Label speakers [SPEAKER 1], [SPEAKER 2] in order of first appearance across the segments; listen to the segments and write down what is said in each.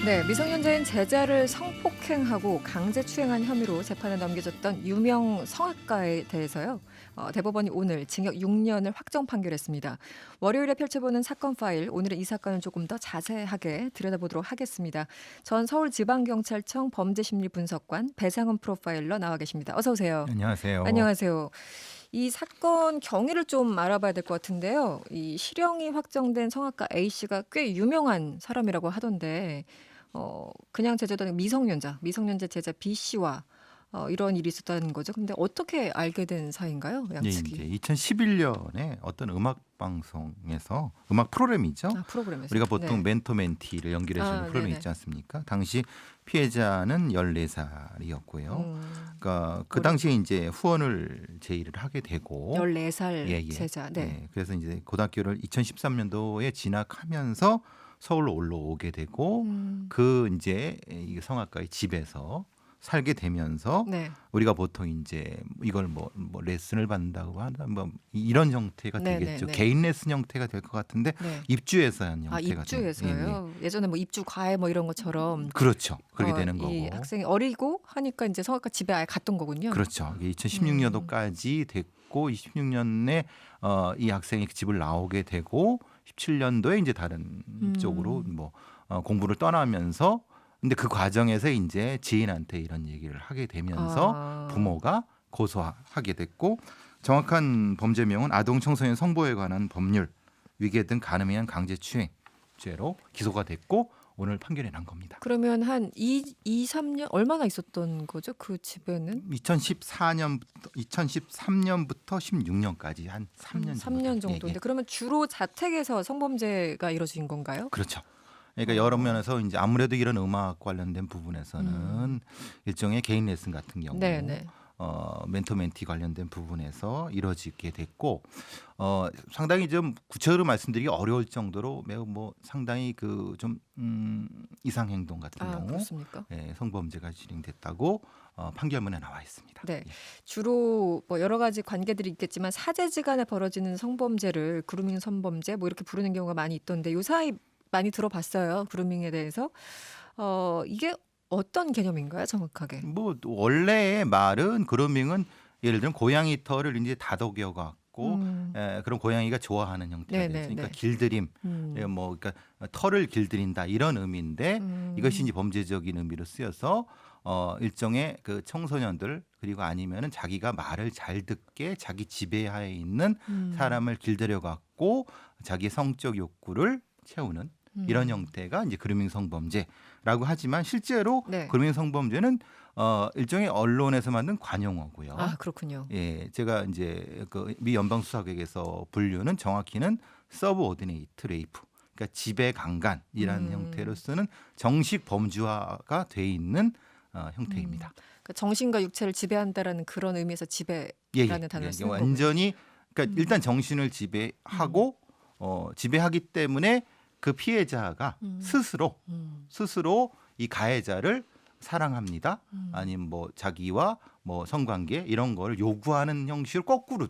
[SPEAKER 1] 네, 미성년자인 제자를 성폭행하고 강제추행한 혐의로 재판에 넘겨졌던 유명 성악가에 대해서요. 대법원이 오늘 징역 6년을 확정 판결했습니다. 월요일에 펼쳐보는 사건 파일, 오늘은 이 사건을 조금 더 자세하게 들여다보도록 하겠습니다. 전 서울지방경찰청 범죄심리분석관 배상훈 프로파일러 나와 계십니다. 어서 오세요.
[SPEAKER 2] 안녕하세요.
[SPEAKER 1] 안녕하세요. 이 사건 경위를 좀 알아봐야 될 것 같은데요. 이 실형이 확정된 성악가 A씨가 꽤 유명한 사람이라고 하던데 그냥 제자도 아니고 미성년자 제자 B씨와 이런 일이 있었다는 거죠. 근데 어떻게 알게 된 사이인가요?
[SPEAKER 2] 예,
[SPEAKER 1] 양측이.
[SPEAKER 2] 이제 2011년에 어떤 음악 방송에서 음악 프로그램이죠.
[SPEAKER 1] 프로그램에서.
[SPEAKER 2] 우리가 보통
[SPEAKER 1] 네.
[SPEAKER 2] 멘토 멘티를 연결해 주는 프로그램이
[SPEAKER 1] 네네.
[SPEAKER 2] 있지 않습니까? 당시 피해자는 14살이었고요. 그러니까 그
[SPEAKER 1] 어린-
[SPEAKER 2] 당시에 이제 후원을 제의를 하게 되고
[SPEAKER 1] 14살
[SPEAKER 2] 예, 예.
[SPEAKER 1] 제자. 네.
[SPEAKER 2] 예, 그래서 이제 고등학교를 2013년도에 진학하면서 서울로 올라오게 되고 그 이제 이 성악가의 집에서 살게 되면서
[SPEAKER 1] 네.
[SPEAKER 2] 우리가 보통 이제 이걸 뭐 레슨을 받는다고 하나 뭐 이런 형태가
[SPEAKER 1] 네,
[SPEAKER 2] 되겠죠.
[SPEAKER 1] 네, 네.
[SPEAKER 2] 개인 레슨 형태가 될 것 같은데
[SPEAKER 1] 네.
[SPEAKER 2] 입주해서 한 형태가 예, 예.
[SPEAKER 1] 입주해서요. 예전에 뭐 입주 과외 뭐 이런 것처럼
[SPEAKER 2] 그렇죠. 그렇게 되는
[SPEAKER 1] 이
[SPEAKER 2] 거고.
[SPEAKER 1] 학생이 어리고 하니까 이제 성악가 집에 아예 갔던 거군요.
[SPEAKER 2] 그렇죠. 이게 2016년도까지 됐고 26년에 이 학생이 그 집을 나오게 되고 17년도에 이제 다른 쪽으로 뭐 공부를 떠나면서 근데 그 과정에서 이제 지인한테 이런 얘기를 하게 되면서
[SPEAKER 1] 아.
[SPEAKER 2] 부모가 고소하게 됐고 정확한 범죄명은 아동 청소년 성보호에 관한 법률 위계 등 가늠한 강제추행죄로 기소가 됐고 오늘 판결이 난 겁니다.
[SPEAKER 1] 그러면 한 3년 얼마나 있었던 거죠? 그 집에는?
[SPEAKER 2] 2013년부터 16년까지 한 3년 정도.
[SPEAKER 1] 3년 정도인데
[SPEAKER 2] 예, 예.
[SPEAKER 1] 그러면 주로 자택에서 성범죄가 이루어진 건가요?
[SPEAKER 2] 그렇죠. 그러니까 여러 면에서 이제 아무래도 이런 음악 관련된 부분에서는 일종의 개인 레슨 같은 경우
[SPEAKER 1] 네, 네.
[SPEAKER 2] 멘토 멘티 관련된 부분에서 이루어지게 됐고 상당히 좀 구체적으로 말씀드리기 어려울 정도로 매우 뭐 상당히 그 좀 이상 행동 같은 경우
[SPEAKER 1] 그렇습니까?
[SPEAKER 2] 예, 성범죄가 진행됐다고 판결문에 나와 있습니다.
[SPEAKER 1] 네.
[SPEAKER 2] 예.
[SPEAKER 1] 주로 뭐 여러 가지 관계들이 있겠지만 사제지간에 벌어지는 성범죄를 그루밍 성범죄 뭐 이렇게 부르는 경우가 많이 있던데 요 사이 많이 들어봤어요. 그루밍에 대해서. 이게 어떤 개념인가요, 정확하게?
[SPEAKER 2] 뭐 원래의 말은 그루밍은 예를 들면 고양이 털을 이제 다독여 갖고 그런 고양이가 좋아하는 형태가
[SPEAKER 1] 네, 네,
[SPEAKER 2] 되죠. 그러니까
[SPEAKER 1] 네.
[SPEAKER 2] 길들임,
[SPEAKER 1] 음.
[SPEAKER 2] 뭐 그러니까 털을 길들인다 이런 의미인데 이것이 이제 범죄적인 의미로 쓰여서 일종의 그 청소년들 그리고 아니면은 자기가 말을 잘 듣게 자기 지배하에 있는 사람을 길들여 갖고 자기 성적 욕구를 채우는 이런 형태가 이제 그루밍 성범죄라고 하지만 실제로
[SPEAKER 1] 네.
[SPEAKER 2] 그루밍 성범죄는 일종의 언론에서 만든 관용어고요.
[SPEAKER 1] 아, 그렇군요.
[SPEAKER 2] 예, 제가 이제 그 미 연방 수사국에서 분류는 정확히는 서브오디네이트 레이프, 그러니까 지배 강간이라는 형태로 쓰는 정식 범주화가 돼 있는 형태입니다.
[SPEAKER 1] 그러니까 정신과 육체를 지배한다라는 그런 의미에서 지배라는 단어를 쓰는 거군요.
[SPEAKER 2] 완전히 그러니까 일단 정신을 지배하고 지배하기 때문에 그 피해자가 스스로 이 가해자를 사랑합니다. 아니면 뭐 자기와 뭐 성관계 이런 거를 요구하는 형식으로 거꾸로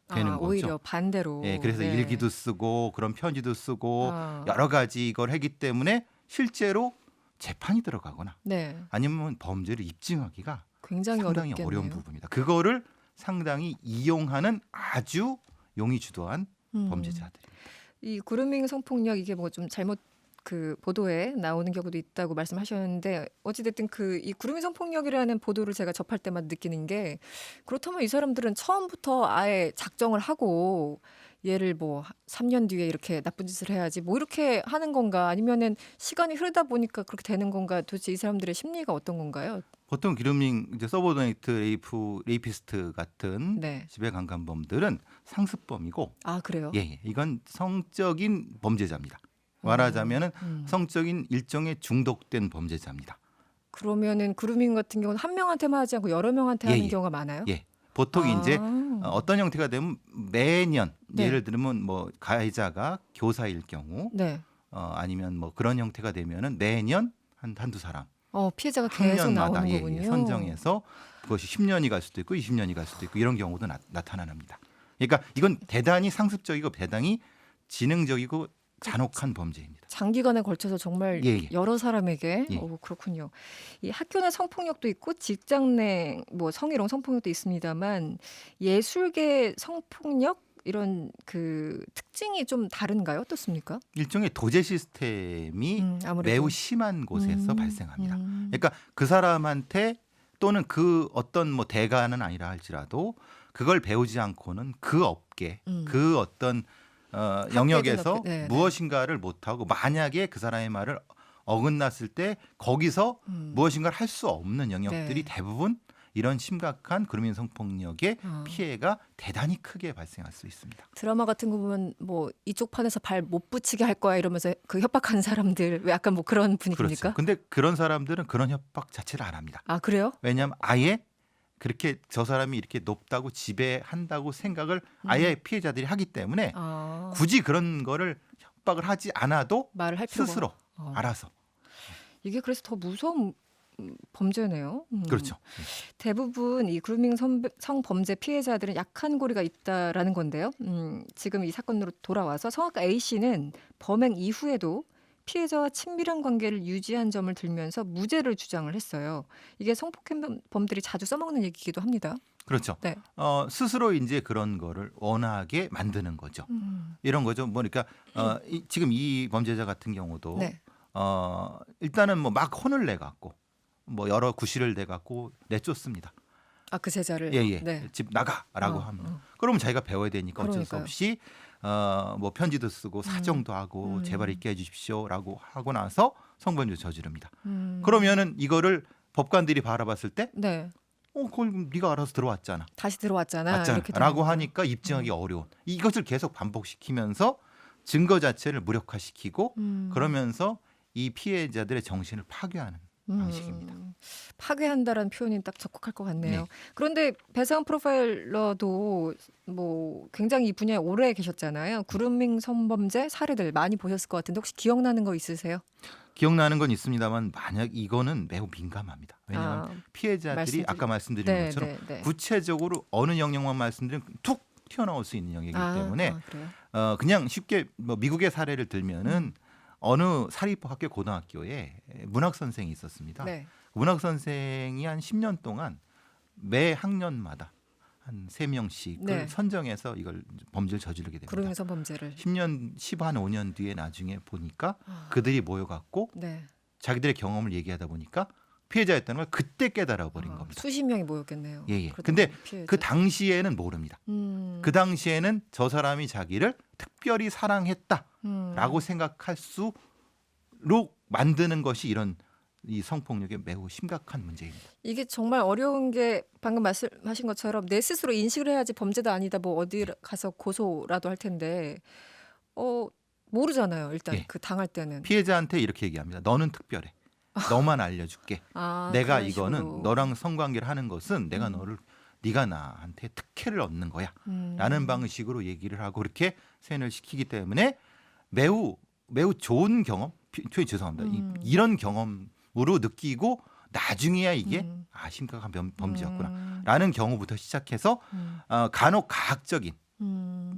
[SPEAKER 2] 되는 거죠.
[SPEAKER 1] 오히려 반대로.
[SPEAKER 2] 예, 그래서
[SPEAKER 1] 네.
[SPEAKER 2] 일기도 쓰고 그런 편지도 쓰고
[SPEAKER 1] 아.
[SPEAKER 2] 여러 가지 이걸 하기 때문에 실제로 재판이 들어가거나
[SPEAKER 1] 네.
[SPEAKER 2] 아니면 범죄를 입증하기가
[SPEAKER 1] 굉장히
[SPEAKER 2] 상당히
[SPEAKER 1] 어렵겠네요.
[SPEAKER 2] 어려운 부분입니다. 그거를 상당히 이용하는 아주 용의주도한 범죄자들이.
[SPEAKER 1] 이 그루밍 성폭력 이게 뭐 좀 잘못 그 보도에 나오는 경우도 있다고 말씀하셨는데 어찌됐든 그 이 그루밍 성폭력이라는 보도를 제가 접할 때마다 느끼는 게 그렇다면 이 사람들은 처음부터 아예 작정을 하고 얘를 뭐 3년 뒤에 이렇게 나쁜 짓을 해야지 뭐 이렇게 하는 건가 아니면은 시간이 흐르다 보니까 그렇게 되는 건가 도대체 이 사람들의 심리가 어떤 건가요?
[SPEAKER 2] 보통 그루밍 이제 서브오디네이트 레이피스트 같은
[SPEAKER 1] 네.
[SPEAKER 2] 지배 강간범들은 상습범이고
[SPEAKER 1] 아, 그래요?
[SPEAKER 2] 예, 이건 성적인 범죄자입니다. 말하자면은 성적인 일종의 중독된 범죄자입니다.
[SPEAKER 1] 그러면은 그루밍 같은 경우는 한 명한테만 하지 않고 여러 명한테
[SPEAKER 2] 예,
[SPEAKER 1] 하는
[SPEAKER 2] 예.
[SPEAKER 1] 경우가 많아요?
[SPEAKER 2] 예. 보통 이제 어떤 형태가 되면 매년
[SPEAKER 1] 네.
[SPEAKER 2] 예를 들면 뭐 가해자가 교사일 경우
[SPEAKER 1] 네.
[SPEAKER 2] 아니면 뭐 그런 형태가 되면은 매년 한두 사람
[SPEAKER 1] 피해자가 계속
[SPEAKER 2] 학년마다
[SPEAKER 1] 나오는 거군요.
[SPEAKER 2] 선정해서 그것이 10년이 갈 수도 있고 20년이 갈 수도 있고 이런 경우도 나타납니다. 그러니까 이건 대단히 상습적이고 대단히 지능적이고 잔혹한 범죄입니다.
[SPEAKER 1] 장기간에 걸쳐서 정말
[SPEAKER 2] 예, 예.
[SPEAKER 1] 여러 사람에게
[SPEAKER 2] 예.
[SPEAKER 1] 그렇군요. 이 학교 내 성폭력도 있고 직장 내 뭐 성희롱 성폭력도 있습니다만 예술계 성폭력 이런 그 특징이 좀 다른가요? 어떻습니까?
[SPEAKER 2] 일종의 도제 시스템이
[SPEAKER 1] 아무래도
[SPEAKER 2] 매우 심한 곳에서
[SPEAKER 1] 음,
[SPEAKER 2] 발생합니다.
[SPEAKER 1] 음,
[SPEAKER 2] 그러니까 그 사람한테 또는 그 어떤 뭐 대가는 아니라 할지라도 그걸 배우지 않고는 그 업계,
[SPEAKER 1] 음.
[SPEAKER 2] 그 어떤 영역에서
[SPEAKER 1] 업계, 네, 네.
[SPEAKER 2] 무엇인가를 못하고 만약에 그 사람의 말을 어긋났을 때 거기서 무엇인가를 할 수 없는 영역들이
[SPEAKER 1] 네.
[SPEAKER 2] 대부분 이런 심각한 그루밍 성폭력의
[SPEAKER 1] 어.
[SPEAKER 2] 피해가 대단히 크게 발생할 수 있습니다.
[SPEAKER 1] 드라마 같은 거 보면 뭐 이쪽 판에서 발 못 붙이게 할 거야 이러면서 그 협박하는 사람들 왜 약간 뭐 그런 분위기입니까?
[SPEAKER 2] 그렇죠. 근데 그런 사람들은 그런 협박 자체를 안 합니다.
[SPEAKER 1] 아 그래요?
[SPEAKER 2] 왜냐하면 아예 그렇게 저 사람이 이렇게 높다고 지배한다고 생각을 아예 피해자들이 하기 때문에
[SPEAKER 1] 아,
[SPEAKER 2] 굳이 그런 거를 협박을 하지 않아도
[SPEAKER 1] 말을 할 필요가
[SPEAKER 2] 스스로
[SPEAKER 1] 어.
[SPEAKER 2] 알아서.
[SPEAKER 1] 이게 그래서 더 무서운 범죄네요.
[SPEAKER 2] 그렇죠.
[SPEAKER 1] 대부분 이 그루밍 성범죄 피해자들은 약한 고리가 있다라는 건데요. 지금 이 사건으로 돌아와서 성악가 A 씨는 범행 이후에도 피해자와 친밀한 관계를 유지한 점을 들면서 무죄를 주장을 했어요. 이게 성폭행범들이 자주 써먹는 얘기이기도 합니다.
[SPEAKER 2] 그렇죠.
[SPEAKER 1] 네.
[SPEAKER 2] 스스로 이제 그런 거를 원하게 만드는 거죠. 이런 거죠. 뭐 그러니까 지금 이 범죄자 같은 경우도
[SPEAKER 1] 네.
[SPEAKER 2] 일단은 뭐 막 혼을 내 갖고 뭐 여러 구실을 내 갖고 내쫓습니다.
[SPEAKER 1] 아 그 제자를.
[SPEAKER 2] 예.
[SPEAKER 1] 네.
[SPEAKER 2] 집 나가라고 합니다. 그러면 자기가 배워야 되니까 어쩔 수
[SPEAKER 1] 그러니까요.
[SPEAKER 2] 없이 뭐 편지도 쓰고 사정도 하고
[SPEAKER 1] 음.
[SPEAKER 2] 제발 있게 해주십시오라고 하고 나서 성범죄를 저지릅니다.
[SPEAKER 1] 음.
[SPEAKER 2] 그러면은 이거를 법관들이 바라봤을 때,
[SPEAKER 1] 네.
[SPEAKER 2] 그걸 네가 알아서 들어왔잖아,
[SPEAKER 1] 다시 들어왔잖아. 이렇게 되는
[SPEAKER 2] 라고
[SPEAKER 1] 거죠.
[SPEAKER 2] 하니까 입증하기 어려운 이것을 계속 반복시키면서 증거 자체를 무력화시키고 그러면서 이 피해자들의 정신을 파괴하는 방식입니다.
[SPEAKER 1] 파괴한다라는 표현이 딱 적합할 것 같네요.
[SPEAKER 2] 네.
[SPEAKER 1] 그런데 배상훈 프로파일러도 뭐 굉장히 이 분야에 오래 계셨잖아요. 그루밍 성범죄 사례들 많이 보셨을 것 같은데 혹시 기억나는 거 있으세요?
[SPEAKER 2] 기억나는 건 있습니다만 만약 이거는 매우 민감합니다. 왜냐하면
[SPEAKER 1] 아,
[SPEAKER 2] 피해자들이 아까 말씀드린
[SPEAKER 1] 네,
[SPEAKER 2] 것처럼
[SPEAKER 1] 네.
[SPEAKER 2] 구체적으로 어느 영역만 말씀드리면 툭 튀어나올 수 있는 영역이기 때문에
[SPEAKER 1] 그래요?
[SPEAKER 2] 그냥 쉽게 뭐 미국의 사례를 들면은 어느 사립학교 고등학교에 문학 선생이 있었습니다.
[SPEAKER 1] 네.
[SPEAKER 2] 문학 선생이 한 10년 동안 매 학년마다 한 3명씩을
[SPEAKER 1] 네.
[SPEAKER 2] 선정해서 이걸 범죄를 저지르게 됩니다.
[SPEAKER 1] 그루밍 성범죄를.
[SPEAKER 2] 10년, 15년 뒤에 나중에 보니까
[SPEAKER 1] 아,
[SPEAKER 2] 그들이 모여갖고
[SPEAKER 1] 네.
[SPEAKER 2] 자기들의 경험을 얘기하다 보니까 피해자였다는 걸 그때 깨달아 버린
[SPEAKER 1] 아,
[SPEAKER 2] 겁니다.
[SPEAKER 1] 수십 명이 모였겠네요.
[SPEAKER 2] 예.
[SPEAKER 1] 그러다
[SPEAKER 2] 근데
[SPEAKER 1] 보니 피해자.
[SPEAKER 2] 그 당시에는 모릅니다. 그 당시에는 저 사람이 자기를 특별히 사랑했다라고 생각할 수로 만드는 것이 이런 이 성폭력의 매우 심각한 문제입니다.
[SPEAKER 1] 이게 정말 어려운 게 방금 말씀하신 것처럼 내 스스로 인식을 해야지 범죄도 아니다 뭐 어디 가서 고소라도 할 텐데 모르잖아요. 일단
[SPEAKER 2] 예.
[SPEAKER 1] 그 당할 때는.
[SPEAKER 2] 피해자한테 이렇게 얘기합니다. 너는 특별해. 너만 알려줄게.
[SPEAKER 1] 아,
[SPEAKER 2] 내가
[SPEAKER 1] 그런
[SPEAKER 2] 이거는
[SPEAKER 1] 식으로.
[SPEAKER 2] 너랑 성관계를 하는 것은 내가 네가 나한테 특혜를 얻는 거야. 라는 방식으로 얘기를 하고 그렇게 세뇌를 시키기 때문에 매우 좋은 경험, 표현 죄송합니다. 이런 경험으로 느끼고 나중에야 이게 심각한 범죄였구나 라는 경우부터 시작해서 간혹 가학적인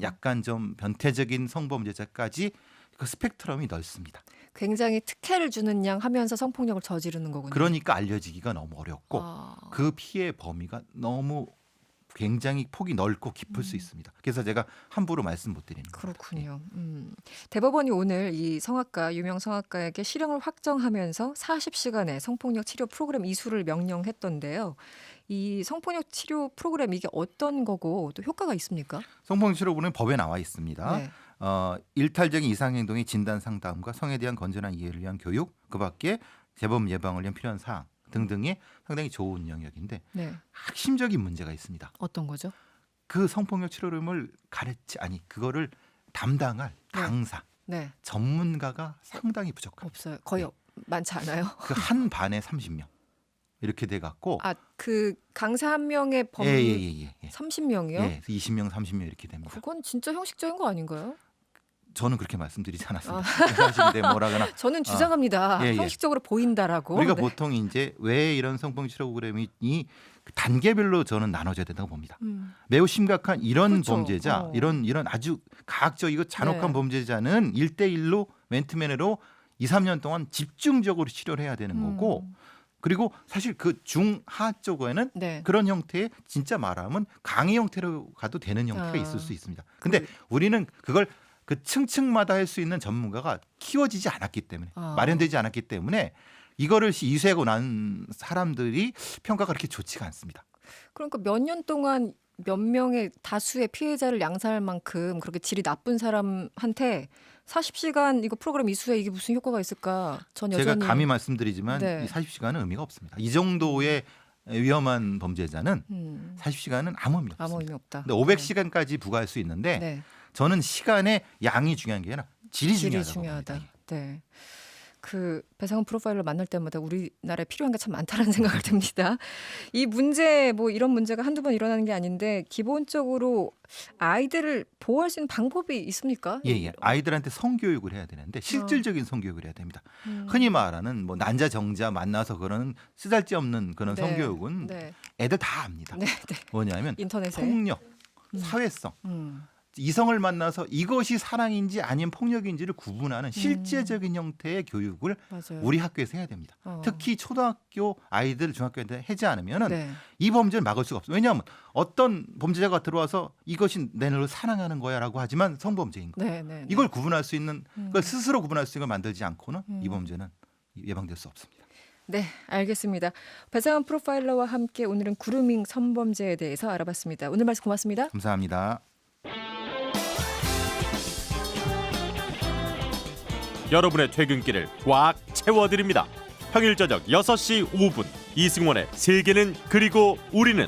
[SPEAKER 2] 약간 좀 변태적인 성범죄자까지 그 스펙트럼이 넓습니다.
[SPEAKER 1] 굉장히 특혜를 주는 양 하면서 성폭력을 저지르는 거군요.
[SPEAKER 2] 그러니까 알려지기가 너무 어렵고
[SPEAKER 1] 아,
[SPEAKER 2] 그 피해 범위가 너무 굉장히 폭이 넓고 깊을 수 있습니다. 그래서 제가 함부로 말씀 못 드리는 겁니다.
[SPEAKER 1] 그렇군요. 대법원이 오늘 이 유명 성악가에게 실형을 확정하면서 40시간의 성폭력 치료 프로그램 이수를 명령했던데요. 이 성폭력 치료 프로그램 이게 어떤 거고 또 효과가 있습니까?
[SPEAKER 2] 성폭력 치료부는 법에 나와 있습니다.
[SPEAKER 1] 네.
[SPEAKER 2] 일탈적인 이상행동의 진단 상담과 성에 대한 건전한 이해를 위한 교육, 그밖에 재범 예방을 위한 필요한 사항 등등의 상당히 좋은 영역인데
[SPEAKER 1] 네.
[SPEAKER 2] 핵심적인 문제가 있습니다.
[SPEAKER 1] 어떤 거죠?
[SPEAKER 2] 그 성폭력 치료를 그거를 담당할
[SPEAKER 1] 네.
[SPEAKER 2] 강사,
[SPEAKER 1] 네.
[SPEAKER 2] 전문가가 상당히 부족합니다.
[SPEAKER 1] 없어요. 거의
[SPEAKER 2] 네.
[SPEAKER 1] 많지 않아요.
[SPEAKER 2] 그 한 반에 30명 이렇게 돼 갖고
[SPEAKER 1] 그 강사 한 명의 범
[SPEAKER 2] 예.
[SPEAKER 1] 30명이요?
[SPEAKER 2] 예, 20명, 30명 이렇게 됩니다.
[SPEAKER 1] 그건 진짜 형식적인 거 아닌가요?
[SPEAKER 2] 저는 그렇게 말씀드리지 않았습니다. 사실인데 뭐라거나.
[SPEAKER 1] 저는 주장합니다.
[SPEAKER 2] 예, 예.
[SPEAKER 1] 형식적으로 보인다라고.
[SPEAKER 2] 우리가
[SPEAKER 1] 네.
[SPEAKER 2] 보통 이제 왜 이런 성폭력 치료 프로그램이 단계별로 저는 나눠져야 된다고 봅니다. 매우 심각한 이런
[SPEAKER 1] 그렇죠.
[SPEAKER 2] 범죄자, 이런 아주 가학적이고 잔혹한
[SPEAKER 1] 네.
[SPEAKER 2] 범죄자는 1대1로 맨투맨으로 2, 3년 동안 집중적으로 치료를 해야 되는 거고, 그리고 사실 그 중하 쪽에는
[SPEAKER 1] 네.
[SPEAKER 2] 그런 형태의 진짜 말하면 강의 형태로 가도 되는 형태가 있을 수 있습니다. 근데 우리는 그걸 그 층층마다 할 수 있는 전문가가 키워지지 않았기 때문에, 마련되지 않았기 때문에 이거를 이수하고 난 사람들이 평가가 그렇게 좋지가 않습니다.
[SPEAKER 1] 그러니까 몇 년 동안 몇 명의 다수의 피해자를 양산할 만큼 그렇게 질이 나쁜 사람한테 40시간 이거 프로그램 이수해 이게 무슨 효과가 있을까? 전
[SPEAKER 2] 제가
[SPEAKER 1] 여전히
[SPEAKER 2] 감히 말씀드리지만
[SPEAKER 1] 네.
[SPEAKER 2] 이 40시간은 의미가 없습니다. 이 정도의 위험한 범죄자는 40시간은 아무 의미
[SPEAKER 1] 아무
[SPEAKER 2] 없습니다.
[SPEAKER 1] 의미 없다.
[SPEAKER 2] 근데 500시간까지 부과할 수 있는데
[SPEAKER 1] 네.
[SPEAKER 2] 저는 시간의 양이 중요한 게 아니라 질이 중요하다고
[SPEAKER 1] 중요하다.
[SPEAKER 2] 봅니다.
[SPEAKER 1] 네. 그 배상훈 프로파일러 만날 때마다 우리나라에 필요한 게 참 많다는 생각을 듭니다. 이 문제 뭐 이런 문제가 한두 번 일어나는 게 아닌데 기본적으로 아이들을 보호할 수 있는 방법이 있습니까?
[SPEAKER 2] 예. 아이들한테 성교육을 해야 되는데 실질적인 성교육을 해야 됩니다. 흔히 말하는 뭐 난자 정자 만나서 그런 쓰잘데없는 그런
[SPEAKER 1] 네.
[SPEAKER 2] 성교육은
[SPEAKER 1] 네.
[SPEAKER 2] 애들 다 압니다.
[SPEAKER 1] 네. 네.
[SPEAKER 2] 뭐냐면
[SPEAKER 1] 인터넷에
[SPEAKER 2] 폭력, 사회성, 이성을 만나서 이것이 사랑인지 아니면 폭력인지를 구분하는 실제적인 형태의 교육을
[SPEAKER 1] 맞아요.
[SPEAKER 2] 우리 학교에서 해야 됩니다. 특히 초등학교 아이들, 중학교 애들 하지 않으면
[SPEAKER 1] 네.
[SPEAKER 2] 이 범죄를 막을 수가 없어요. 왜냐하면 어떤 범죄자가 들어와서 이것이 내 너를 사랑하는 거야라고 하지만 성범죄인 거예요.
[SPEAKER 1] 네, 네, 네.
[SPEAKER 2] 이걸 구분할 수 있는 그걸 스스로 구분할 수 있는 걸 만들지 않고는 이 범죄는 예방될 수 없습니다.
[SPEAKER 1] 네, 알겠습니다. 배상훈 프로파일러와 함께 오늘은 그루밍 성범죄에 대해서 알아봤습니다. 오늘 말씀 고맙습니다.
[SPEAKER 2] 감사합니다.
[SPEAKER 3] 여러분의 퇴근길을 꽉 채워드립니다. 평일 저녁 6시 5분 이승원의 세계는 그리고 우리는